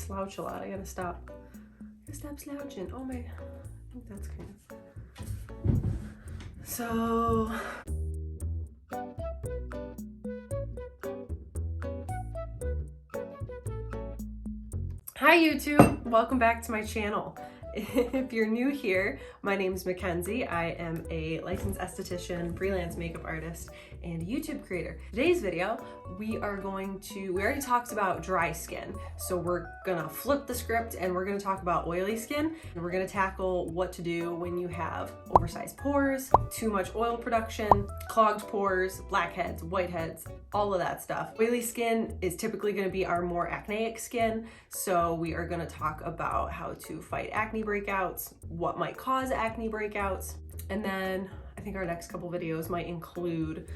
slouch a lot. I gotta stop. Stop slouching. Oh my, I think that's kind of. So. Hi YouTube, welcome back to my channel. If you're new here, my name is Mackenzie. I am a licensed esthetician, freelance makeup artist, and YouTube creator. Today's video, we already talked about dry skin. So we're gonna flip the script and we're gonna talk about oily skin. And we're gonna tackle what to do when you have oversized pores, too much oil production, clogged pores, blackheads, whiteheads, all of that stuff. Oily skin is typically gonna be our more acneic skin. So we are gonna talk about how to fight acne breakouts, what might cause acne breakouts, and then I think our next couple videos might include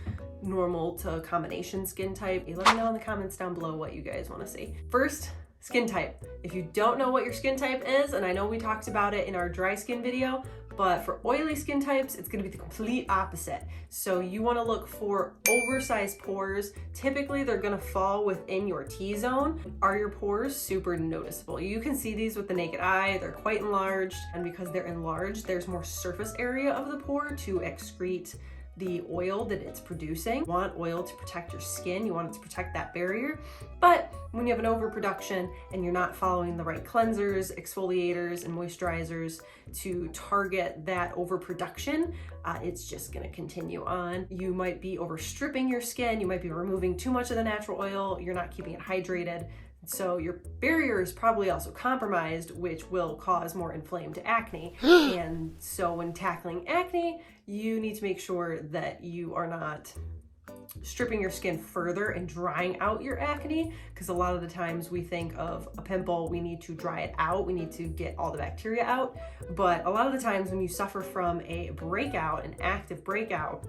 normal to combination skin type. Let me know in the comments down below what you guys want to see. First, skin type. If you don't know what your skin type is, and I know we talked about it in our dry skin video, but for oily skin types, it's gonna be the complete opposite. So you wanna look for oversized pores. Typically, they're gonna fall within your T-zone. Are your pores super noticeable? You can see these with the naked eye. They're quite enlarged, and because they're enlarged, there's more surface area of the pore to excrete the oil that it's producing. You want oil to protect your skin, you want it to protect that barrier. But when you have an overproduction and you're not following the right cleansers, exfoliators, and moisturizers to target that overproduction, it's just gonna continue on. You might be overstripping your skin, you might be removing too much of the natural oil, you're not keeping it hydrated. So your barrier is probably also compromised, which will cause more inflamed acne. And so when tackling acne, you need to make sure that you are not stripping your skin further and drying out your acne, because a lot of the times we think of a pimple, we need to dry it out, we need to get all the bacteria out. But a lot of the times when you suffer from a breakout, an active breakout,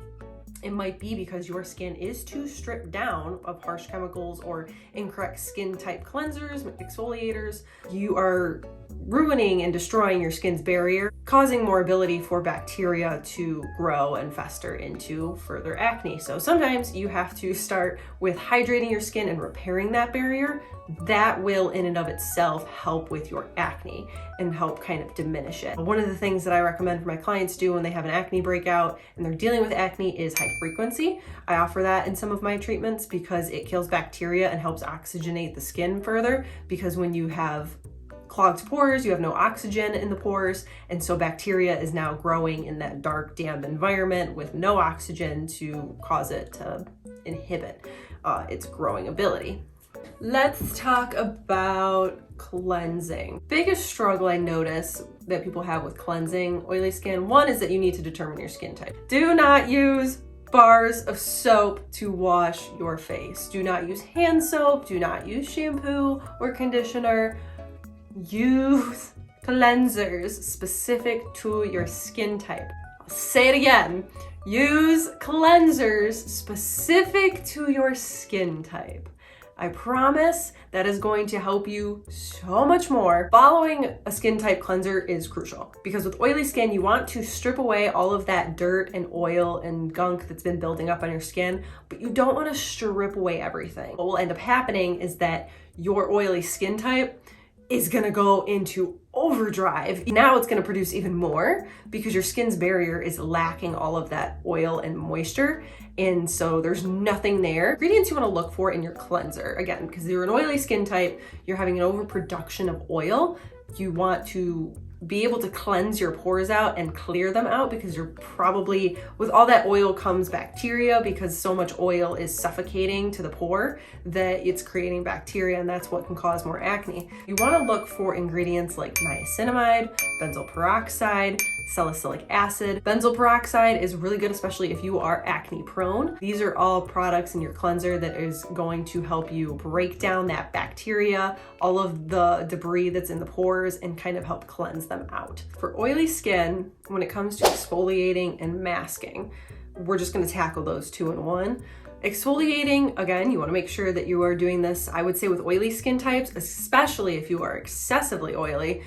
it might be because your skin is too stripped down of harsh chemicals or incorrect skin type cleansers, exfoliators. You are ruining and destroying your skin's barrier, causing more ability for bacteria to grow and fester into further acne. So sometimes you have to start with hydrating your skin and repairing that barrier. That will in and of itself help with your acne and help kind of diminish it. One of the things that I recommend for my clients do when they have an acne breakout and they're dealing with acne is high frequency. I offer that in some of my treatments because it kills bacteria and helps oxygenate the skin further, because when you have clogged pores, you have no oxygen in the pores, and so bacteria is now growing in that dark, damp environment with no oxygen to cause it to inhibit its growing ability. Let's talk about cleansing. Biggest struggle I notice that people have with cleansing oily skin, one is that you need to determine your skin type. Do not use bars of soap to wash your face. Do not use hand soap, do not use shampoo or conditioner. Use cleansers specific to your skin type. I'll say it again. Use cleansers specific to your skin type. I promise that is going to help you so much more. Following a skin type cleanser is crucial, because with oily skin, you want to strip away all of that dirt and oil and gunk that's been building up on your skin, but you don't want to strip away everything. What will end up happening is that your oily skin type is gonna go into overdrive. Now it's gonna produce even more because your skin's barrier is lacking all of that oil and moisture. And so there's nothing there. Ingredients you wanna look for in your cleanser, again, because you're an oily skin type, you're having an overproduction of oil, you want to be able to cleanse your pores out and clear them out, because you're probably, with all that oil comes bacteria, because so much oil is suffocating to the pore that it's creating bacteria, and that's what can cause more acne. You want to look for ingredients like niacinamide, benzoyl peroxide, salicylic acid. Benzoyl peroxide is really good, especially if you are acne prone. These are all products in your cleanser that is going to help you break down that bacteria, all of the debris that's in the pores, and kind of help cleanse them out. For oily skin, when it comes to exfoliating and masking, we're just going to tackle those two in one. Exfoliating, again, you want to make sure that you are doing this, I would say, with oily skin types, especially if you are excessively oily,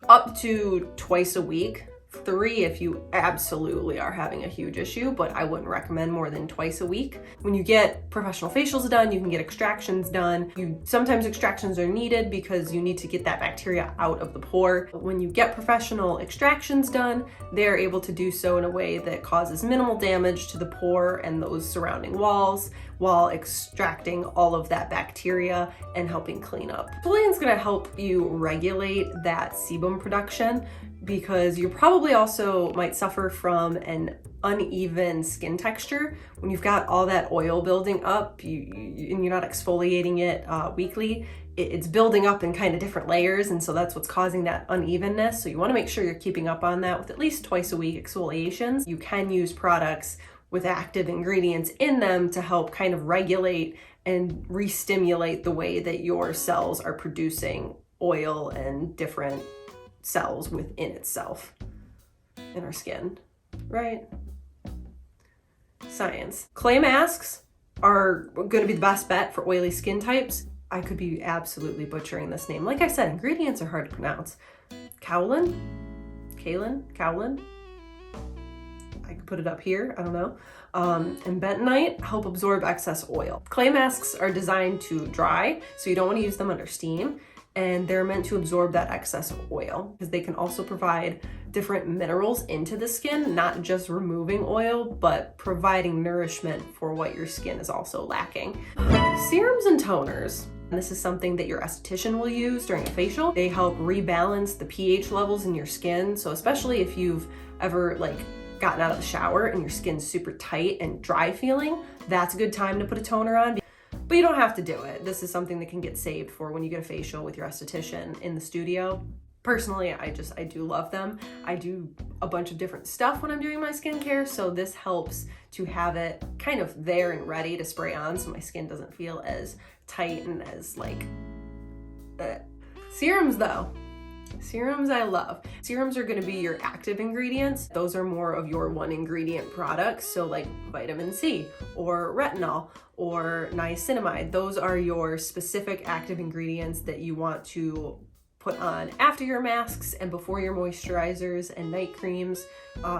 up to twice a week 3 if you absolutely are having a huge issue, but I wouldn't recommend more than twice a week. When you get professional facials done, you can get extractions done. Sometimes extractions are needed because you need to get that bacteria out of the pore. But when you get professional extractions done, they're able to do so in a way that causes minimal damage to the pore and those surrounding walls while extracting all of that bacteria and helping clean up. Exfoliant's gonna help you regulate that sebum production, because you probably also might suffer from an uneven skin texture. When you've got all that oil building up and you're not exfoliating it weekly, it's building up in kind of different layers, and so that's what's causing that unevenness. So you wanna make sure you're keeping up on that with at least twice a week exfoliations. You can use products with active ingredients in them to help kind of regulate and re-stimulate the way that your cells are producing oil and different cells within itself in our skin, right? Science. Clay masks are going to be the best bet for oily skin types. I could be absolutely butchering this name. Like I said, ingredients are hard to pronounce. Kaolin? I could put it up here, I don't know. And bentonite help absorb excess oil. Clay masks are designed to dry, so you don't want to use them under steam, and they're meant to absorb that excess oil because they can also provide different minerals into the skin, not just removing oil, but providing nourishment for what your skin is also lacking. Serums and toners. This is something that your esthetician will use during a facial. They help rebalance the pH levels in your skin. So especially if you've ever gotten out of the shower and your skin's super tight and dry feeling, that's a good time to put a toner on. But you don't have to do it. This is something that can get saved for when you get a facial with your esthetician in the studio. Personally, I do love them. I do a bunch of different stuff when I'm doing my skincare, so this helps to have it kind of there and ready to spray on so my skin doesn't feel as tight and as Serums though. Serums I love. Serums are going to be your active ingredients. Those are more of your one ingredient products. So like vitamin C or retinol or niacinamide. Those are your specific active ingredients that you want to put on after your masks and before your moisturizers and night creams,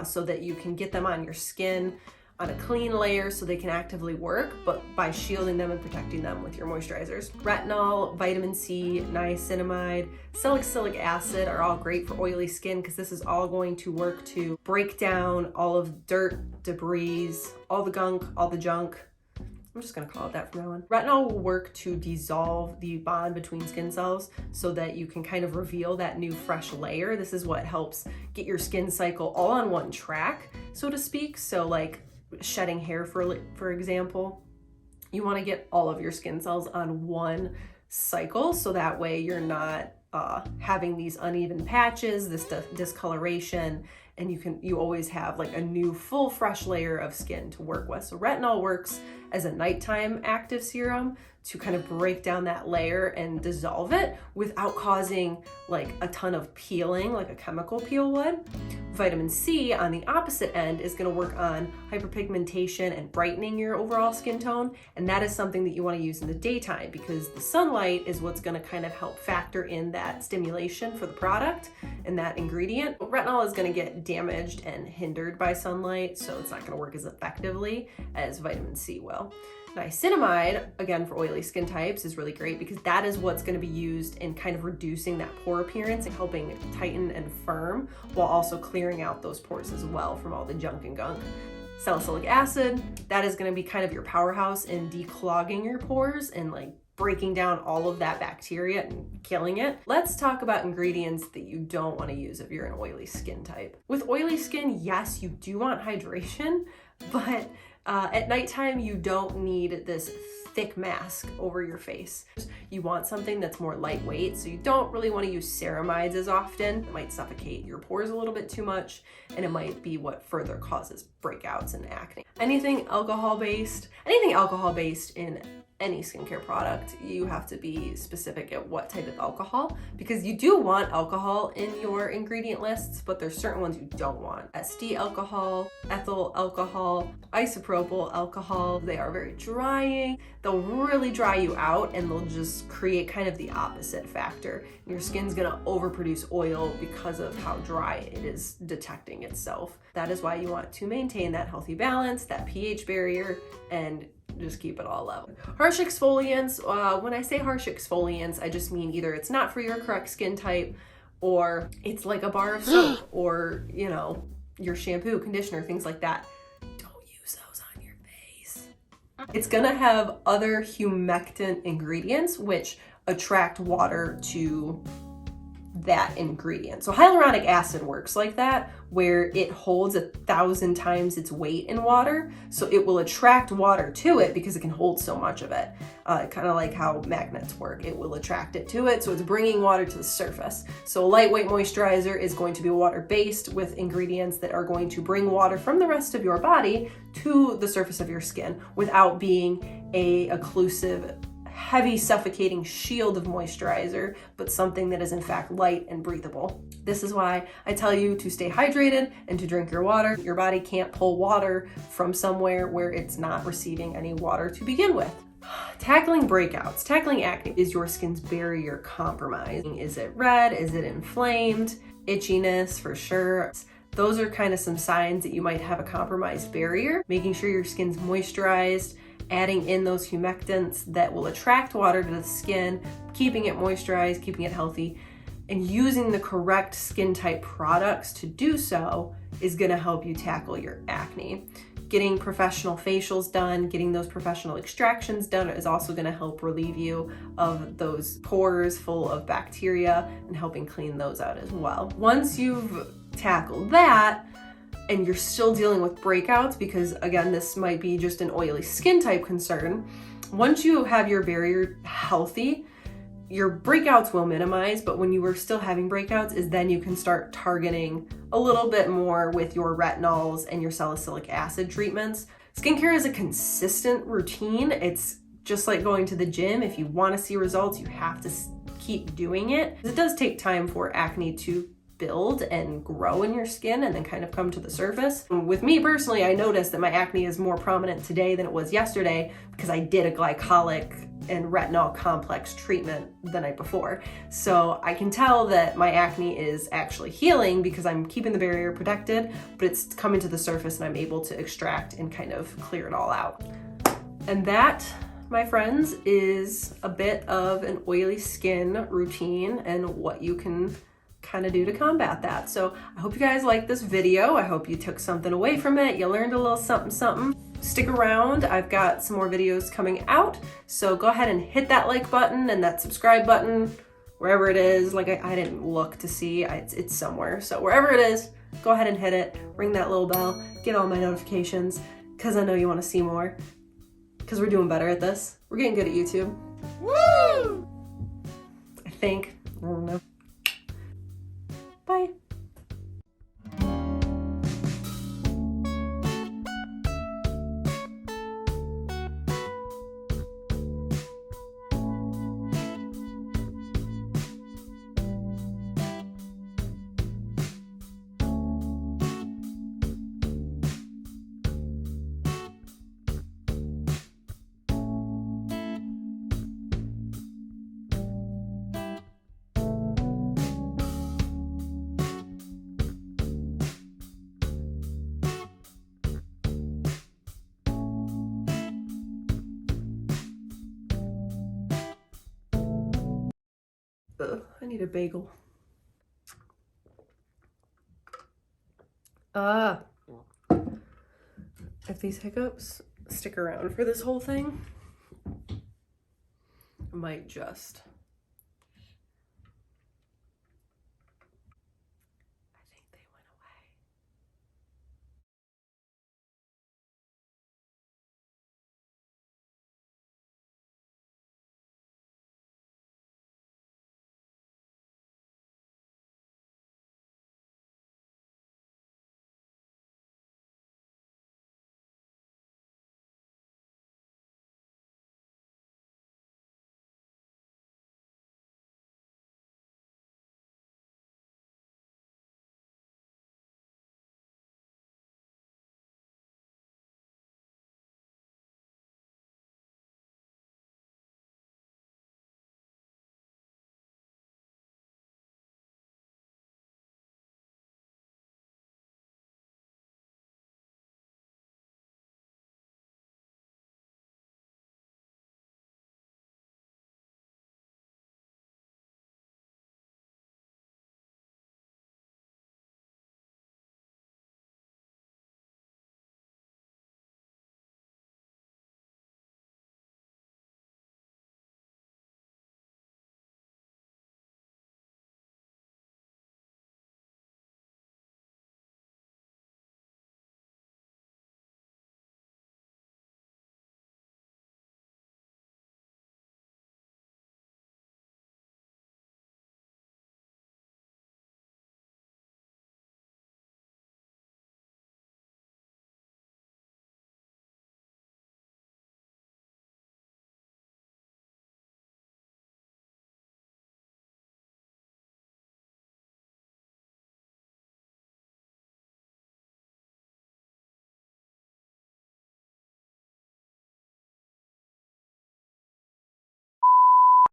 so that you can get them on your skin on a clean layer so they can actively work, but by shielding them and protecting them with your moisturizers. Retinol, vitamin C, niacinamide, salicylic acid are all great for oily skin because this is all going to work to break down all of dirt, debris, all the gunk, all the junk. I'm just gonna call it that from now on. Retinol will work to dissolve the bond between skin cells so that you can kind of reveal that new fresh layer. This is what helps get your skin cycle all on one track, so to speak. So like shedding hair, for example, you want to get all of your skin cells on one cycle, so that way you're not having these uneven patches, this discoloration, and you always have like a new full fresh layer of skin to work with. So retinol works as a nighttime active serum to kind of break down that layer and dissolve it without causing like a ton of peeling like a chemical peel would. Vitamin C on the opposite end is going to work on hyperpigmentation and brightening your overall skin tone, and that is something that you want to use in the daytime because the sunlight is what's going to kind of help factor in that stimulation for the product and that ingredient. Retinol is going to get damaged and hindered by sunlight, so it's not going to work as effectively as vitamin C will. Niacinamide, again for oily skin types, is really great because that is what's going to be used in kind of reducing that pore appearance and helping tighten and firm while also clearing out those pores as well from all the junk and gunk. Salicylic acid, that is going to be kind of your powerhouse in declogging your pores and like breaking down all of that bacteria and killing it. Let's talk about ingredients that you don't want to use if you're an oily skin type. With oily skin, yes, you do want hydration, but at nighttime, you don't need this thick mask over your face. You want something that's more lightweight, so you don't really want to use ceramides as often. It might suffocate your pores a little bit too much, and it might be what further causes breakouts and acne. Anything alcohol-based in any skincare product, you have to be specific at what type of alcohol, because you do want alcohol in your ingredient lists, but there's certain ones you don't want. Estie alcohol, ethyl alcohol, isopropyl alcohol, they are very drying. They'll really dry you out, and they'll just create kind of the opposite factor. Your skin's gonna overproduce oil because of how dry it is detecting itself. That is why you want to maintain that healthy balance, that pH barrier, and just keep it all level. Harsh exfoliants, when I say harsh exfoliants, I just mean either it's not for your correct skin type, or it's like a bar of soap, or, you know, your shampoo, conditioner, things like that. Don't use those on your face. It's gonna have other humectant ingredients which attract water to that ingredient. So hyaluronic acid works like that, where it holds 1,000 times its weight in water. So it will attract water to it because it can hold so much of it. Kind of like how magnets work. It will attract it to it. So it's bringing water to the surface. So a lightweight moisturizer is going to be water-based with ingredients that are going to bring water from the rest of your body to the surface of your skin without being a occlusive, heavy, suffocating shield of moisturizer, but something that is in fact light and breathable. This is why I tell you to stay hydrated and to drink your water. Your body can't pull water from somewhere where it's not receiving any water to begin with. Tackling breakouts, tackling acne. Is your skin's barrier compromised? Is it red? Is it inflamed? Itchiness for sure. Those are kind of some signs that you might have a compromised barrier. Making sure your skin's moisturized, adding in those humectants that will attract water to the skin, keeping it moisturized, keeping it healthy, and using the correct skin type products to do so is gonna help you tackle your acne. Getting professional facials done, getting those professional extractions done is also gonna help relieve you of those pores full of bacteria and helping clean those out as well. Once you've tackled that, and you're still dealing with breakouts, because again, this might be just an oily skin type concern, once you have your barrier healthy, your breakouts will minimize, but when you are still having breakouts is then you can start targeting a little bit more with your retinols and your salicylic acid treatments. Skincare is a consistent routine. It's just like going to the gym. If you want to see results, you have to keep doing it. It does take time for acne to build and grow in your skin and then kind of come to the surface. With me personally, I noticed that my acne is more prominent today than it was yesterday because I did a glycolic and retinol complex treatment the night before. So I can tell that my acne is actually healing because I'm keeping the barrier protected, but it's coming to the surface and I'm able to extract and kind of clear it all out. And that, my friends, is a bit of an oily skin routine and what you can kind of do to combat that. So I hope you guys liked this video. I hope you took something away from it. You learned a little something. Stick around. I've got some more videos coming out. So go ahead and hit that like button and that subscribe button, wherever it is. Like I didn't look to see, it's somewhere. So wherever it is, go ahead and hit it. Ring that little bell. Get all my notifications because I know you want to see more. Because we're doing better at this. We're getting good at YouTube. Woo! I think. I don't know. Bye. Ugh, I need a bagel. If these hiccups stick around for this whole thing, I might just